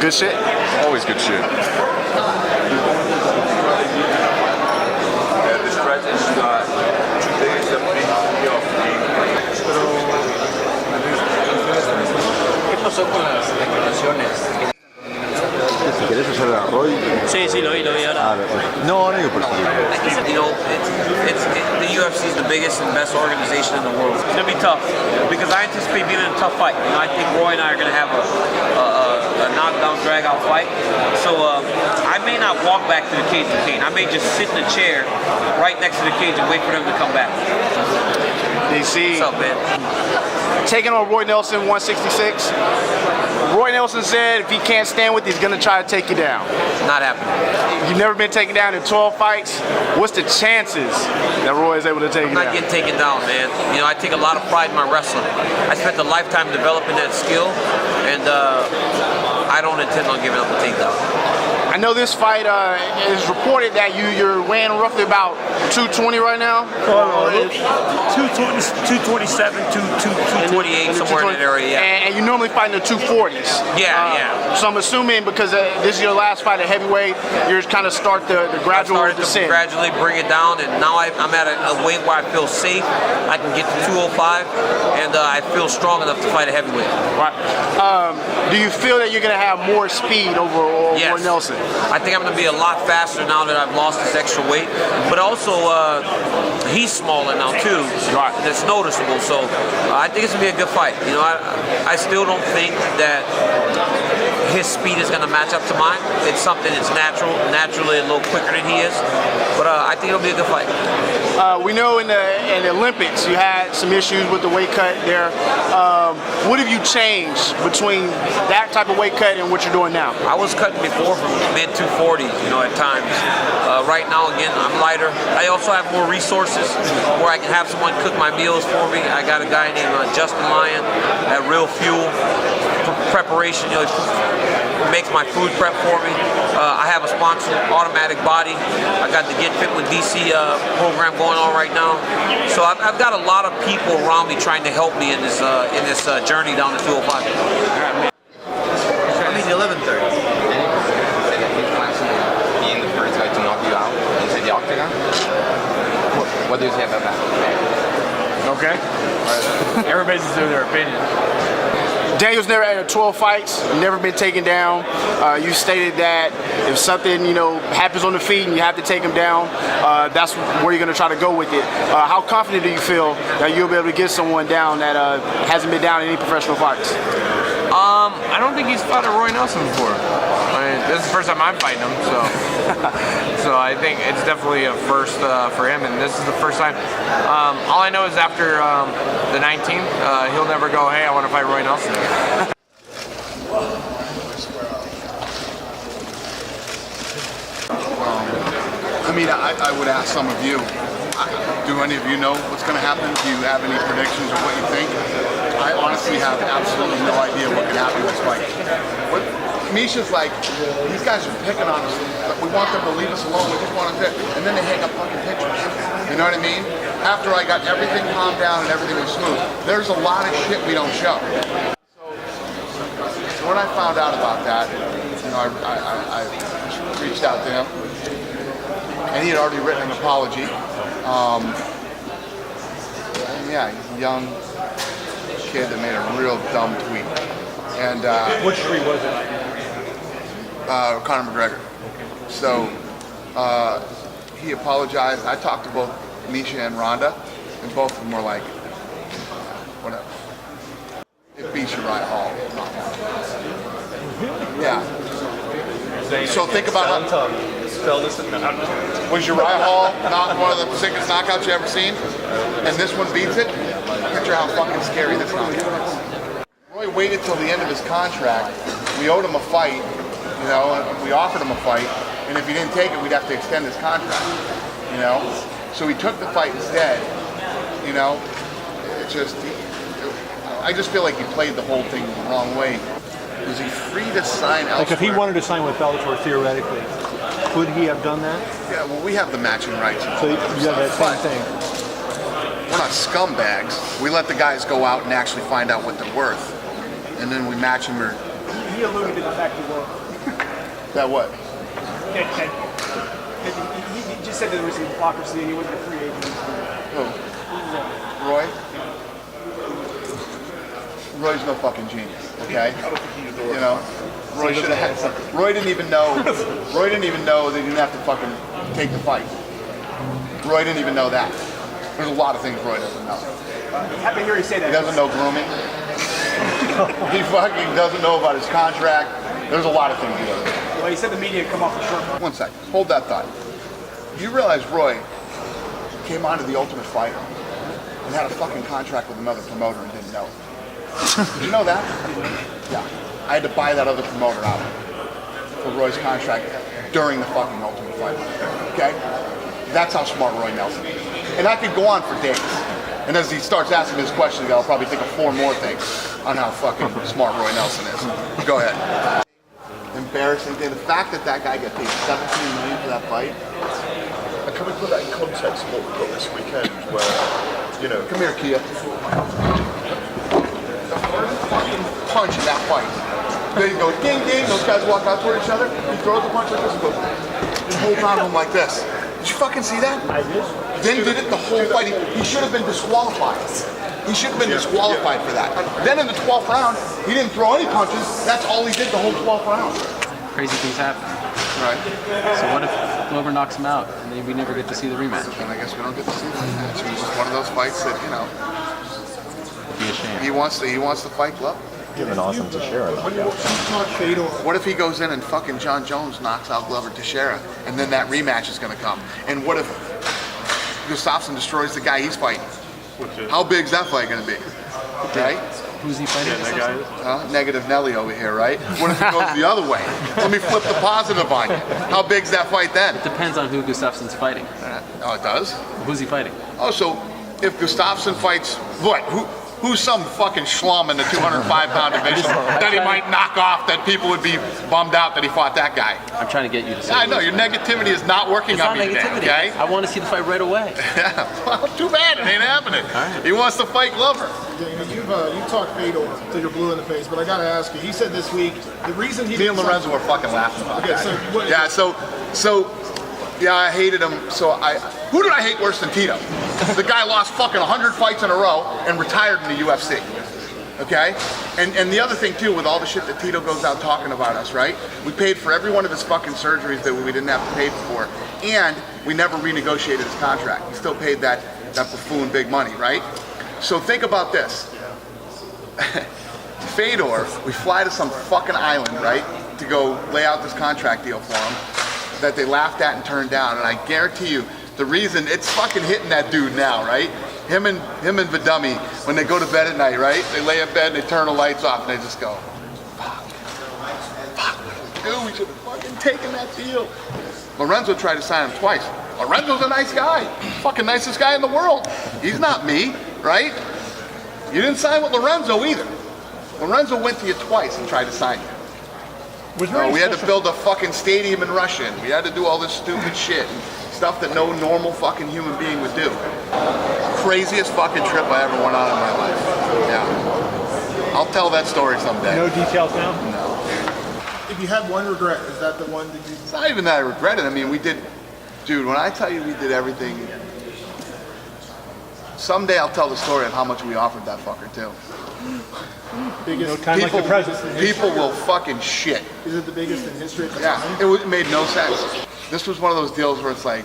Good shit? Always good shit. This presence got 2 days of ¿Qué pasó con las declaraciones? Si querés hacer a Roy. Sí, lo vi ahora. No digo por eso. You know, the UFC is the biggest and best organization in the world. It's gonna be tough because I anticipate being in a tough fight. You know, I think Roy and I are gonna have a knockdown, drag-out fight. So I may not walk back to the cage with Kane. I may just sit in the chair right next to the cage and wait for them to come back. DC. What's up, man? Taking on Roy Nelson, 166. Roy Nelson said if he can't stand with you, he's going to try to take you down. Not happening. You've never been taken down in 12 fights. What's the chances that Roy is able to take you down? I'm not getting taken down, man. You know, I take a lot of pride in my wrestling. I spent a lifetime developing that skill, and I don't intend on giving up a takedown. I know this fight is reported that you're weighing roughly about 220 right now. 227, 228, somewhere in that area. Yeah. And you normally fight in the 240s. Yeah. So I'm assuming because this is your last fight at heavyweight, you're kind of start the gradual descent. To gradually bring it down, and now I'm at a weight where I feel safe. I can get to 205, and I feel strong enough to fight a heavyweight. Right. Do you feel that you're going to have more speed over Yes. Nelson? I think I'm going to be a lot faster now that I've lost this extra weight. But also, he's smaller now too, right. and it's noticeable. So I think it's going to be a good fight. You know, I still don't think that his speed is going to match up to mine. It's something that's naturally a little quicker than he is. But I think it'll be a good fight. We know in the Olympics you had some issues with the weight cut there. What have you changed between that type of weight cut and what you're doing now? I was cutting before from mid-240s, you know, at times. Right now, again, I'm lighter. I also have more resources where I can have someone cook my meals for me. I got a guy named Justin Lyon at Real Fuel Preparation. You know, he makes my food prep for me. I have a sponsor, Automatic Body. I got the Get Fit with DC program going on right now. So I've got a lot of people around me trying to help me in this journey down to 205. I mean, 11:30. Being the first guy to knock you out inside the octagon. What do you say about that? Okay. Everybody's just doing their opinion. Daniel's never had 12 fights, never been taken down. You stated that if something, happens on the feet and you have to take him down, that's where you're going to try to go with it. How confident do you feel that you'll be able to get someone down that hasn't been down in any professional fights? I don't think he's fought a Roy Nelson before. I mean, this is the first time I'm fighting him, so I think it's definitely a first for him, and this is the first time. All I know is after the 19th, he'll never go, hey, I want to fight Roy Nelson. I mean, I would ask some of you, do any of you know what's going to happen? Do you have any predictions of what you think? I honestly have absolutely no idea what can happen in this fight. Misha's like, these guys are picking on us, but we want them to leave us alone, we just want them to, and then they hang up fucking pictures. You know what I mean? After I got everything calmed down and everything was smooth, there's a lot of shit we don't show. So when I found out about that, I reached out to him, and he had already written an apology. Yeah, he's a young kid that made a real dumb tweet. And Which tweet was it? Conor McGregor. So he apologized. I talked to both Misha and Rhonda, and both of them were like, whatever. It beats Uriah Hall. Yeah. So think about how. Was Uriah Hall not one of the sickest knockouts you ever seen? And this one beats it? Picture how fucking scary this knockout is. Roy waited till the end of his contract. We owed him a fight, and we offered him a fight, and if he didn't take it, we'd have to extend his contract, So he took the fight instead, I just feel like he played the whole thing the wrong way. Was he free to sign elsewhere? Like if he wanted to sign with Bellator, theoretically, could he have done that? Yeah, well, we have the matching rights. So you have that same thing. We're not scumbags. We let the guys go out and actually find out what they're worth, and then we match them or he alluded to the fact he won't. That what? He just said there was hypocrisy and he wasn't a free agent. Who? Roy? Roy's no fucking genius, okay? You know? Roy should have had something. Roy didn't even know that he didn't have to fucking take the fight. Roy didn't even know that. There's a lot of things Roy doesn't know. Happy to hear you say that. He doesn't know grooming. He fucking doesn't know about his contract. There's a lot of things he doesn't know. Well, he said the media would come off the short. 1 second. Hold that thought. You realize Roy came onto the Ultimate Fighter and had a fucking contract with another promoter and didn't know it. Did you know that? Yeah. I had to buy that other promoter out for Roy's contract during the fucking Ultimate Fighter. Okay? That's how smart Roy Nelson is. And I could go on for days. And as he starts asking this question, I'll probably think of 4 more things on how fucking smart Roy Nelson is. Go ahead. Embarrassing thing. The fact that guy got paid $17 million for that fight. And can we put that in context of what we've got this weekend, where, you know... Come here, Kia. The first fucking punch in that fight. There you go, ding, ding. Those guys walk out toward each other. He throws a punch like this and goes, and holds on to him like this. Did you fucking see that? I did. Then did it the whole fight. He should have been disqualified. He should have been disqualified for that. Then in the 12th round, he didn't throw any punches. That's all he did the whole 12th round. Crazy things happen. Right. So what if Glover knocks him out and then we never get to see the rematch? And I guess we don't get to see the rematch. It was just one of those fights that, you know, It'd be a shame. he wants to fight Glover. Given awesome to share it. What if he goes in and fucking John Jones knocks out Glover Teixeira, and then that rematch is going to come? And what if Gustafsson destroys the guy he's fighting? How big's that fight going to be? Right? Who's he fighting? Negative Nelly over here, right? What if it goes the other way? Let me flip the positive on you. How big's that fight then? It depends on who Gustafsson's fighting. Oh, it does? Who's he fighting? Oh, so if Gustafsson fights, what? Who's some fucking schlum in the 205-pound division that he might knock off that people would be bummed out that he fought that guy? I'm trying to get you to say. I know, your negativity is not working on me today, okay? I want to see the fight right away. Yeah, well, too bad, it ain't happening. Right. He wants to fight Glover. You talked Fedor till you're blue in the face, but I gotta ask you, he said this week, the reason he... Me and Lorenzo were fucking laughing about that. So Yeah, I hated him. Who did I hate worse than Tito? The guy lost fucking 100 fights in a row and retired in the UFC. Okay? And the other thing too, with all the shit that Tito goes out talking about us, right? We paid for every one of his fucking surgeries that we didn't have to pay for, and we never renegotiated his contract. He still paid that buffoon big money, right? So think about this. Fedor, we fly to some fucking island, right? To go lay out this contract deal for him that they laughed at and turned down, and I guarantee you the reason it's fucking hitting that dude now, right? Him and Vidummy, when they go to bed at night, right? They lay in bed and they turn the lights off and they just go, fuck, dude, we should have fucking taken that deal. Lorenzo tried to sign him twice. Lorenzo's a nice guy, fucking nicest guy in the world. He's not me, right? You didn't sign with Lorenzo either. Lorenzo went to you twice and tried to sign you. No, we had to build a fucking stadium in Russia, and we had to do all this stupid shit and stuff that no normal fucking human being would do. Craziest fucking trip I ever went on in my life. Yeah. I'll tell that story someday. No details now? No. if you had one regret, is that the one that you... It's not even that I regret it. I mean, we did... Dude, when I tell you we did everything... Someday I'll tell the story of how much we offered that fucker, too. Biggest, no time people, like the present. People will fucking shit. Is it the biggest in history at the Yeah, time? it made no sense. This was one of those deals where it's like,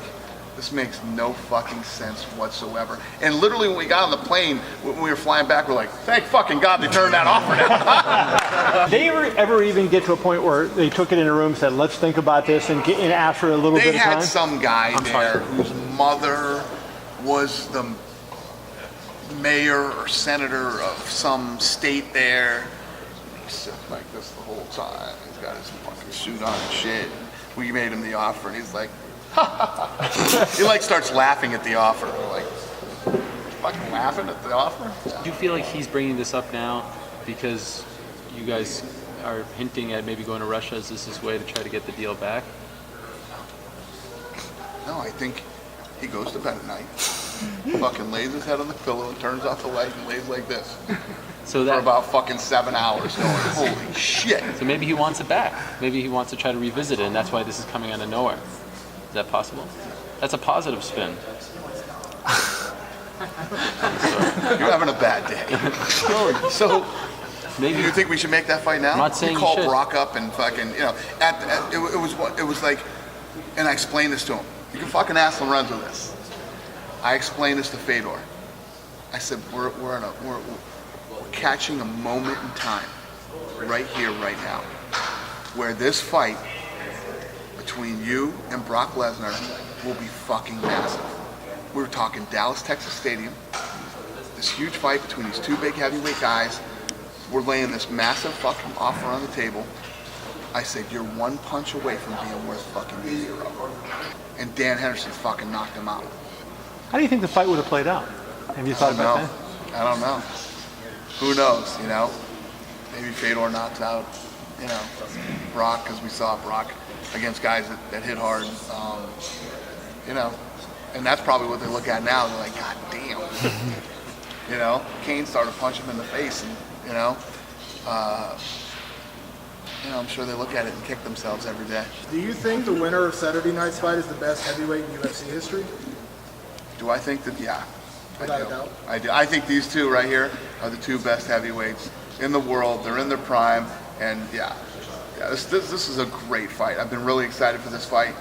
this makes no fucking sense whatsoever. And literally when we got on the plane, when we were flying back, we're like, thank fucking God they turned that offer down. Did they ever even get to a point where they took it in a room and said, let's think about this and ask for a little bit of time? They had some guy there whose mother was the mayor or senator of some state there. He's sitting like this the whole time. He's got his fucking suit on and shit. We made him the offer and he's like, he like starts laughing at the offer. We're like, fucking laughing at the offer? Do you feel like he's bringing this up now because you guys are hinting at maybe going to Russia? Is this his way to try to get the deal back? No, I think he goes to bed at night. fucking lays his head on the pillow and turns off the light and lays like this So for that about fucking 7 hours going, holy shit. so maybe he wants it back. Maybe he wants to try to revisit it, and that's why this is coming out of nowhere. Is that possible? That's a positive spin. You're having a bad day. So Maybe you think we should make that fight now? I'm not saying you you call should. Brock up and fucking, you know, it was like, and I explained this to him. You can fucking ask Lorenzo this. I explained this to Fedor. I said we're catching a moment in time, right here, right now, where this fight between you and Brock Lesnar will be fucking massive. We were talking Dallas, Texas Stadium. This huge fight between these two big heavyweight guys. We're laying this massive fucking offer on the table. I said, you're one punch away from being worth fucking 0. And Dan Henderson fucking knocked him out. How do you think the fight would have played out? Have you thought about that? I don't know. Who knows, you know? Maybe Fedor knocks out, you know, Brock, because we saw Brock against guys that hit hard, you know. And that's probably what they look at now. They're like, God damn. You know, Kane started punching him in the face, and you know, I'm sure they look at it and kick themselves every day. Do you think the winner of Saturday night's fight is the best heavyweight in UFC history? Do I think that? Yeah, Without a doubt. I do. I think these two right here are the two best heavyweights in the world. They're in their prime, and this is a great fight. I've been really excited for this fight,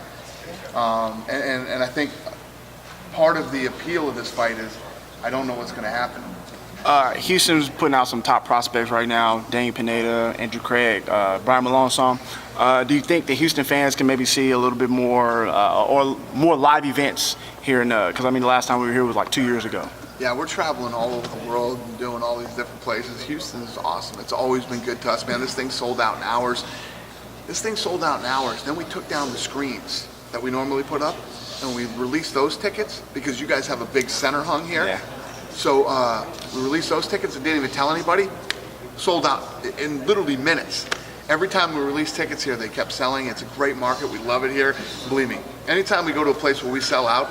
and I think part of the appeal of this fight is I don't know what's going to happen. Houston's putting out some top prospects right now: Daniel Pineda, Andrew Craig, Brian Malone. Do you think the Houston fans can maybe see a little bit more or more live events here in? Because I mean, the last time we were here was like 2 years ago. Yeah, we're traveling all over the world and doing all these different places. Houston is awesome. It's always been good to us, man. This thing sold out in hours. Then we took down the screens that we normally put up, and we released those tickets because you guys have a big center hung here. Yeah. So we released those tickets and didn't even tell anybody. Sold out in literally minutes. Every time we release tickets here, they kept selling. It's a great market. We love it here. Believe me, anytime we go to a place where we sell out,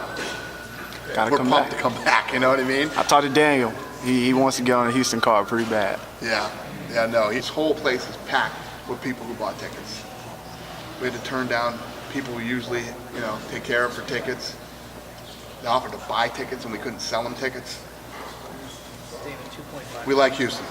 we're pumped to come back. You know what I mean? I talked to Daniel. He wants to get on a Houston card pretty bad. Yeah, no. His whole place is packed with people who bought tickets. We had to turn down people who usually, you know, take care of for tickets. They offered to buy tickets and we couldn't sell them tickets. We like Houston.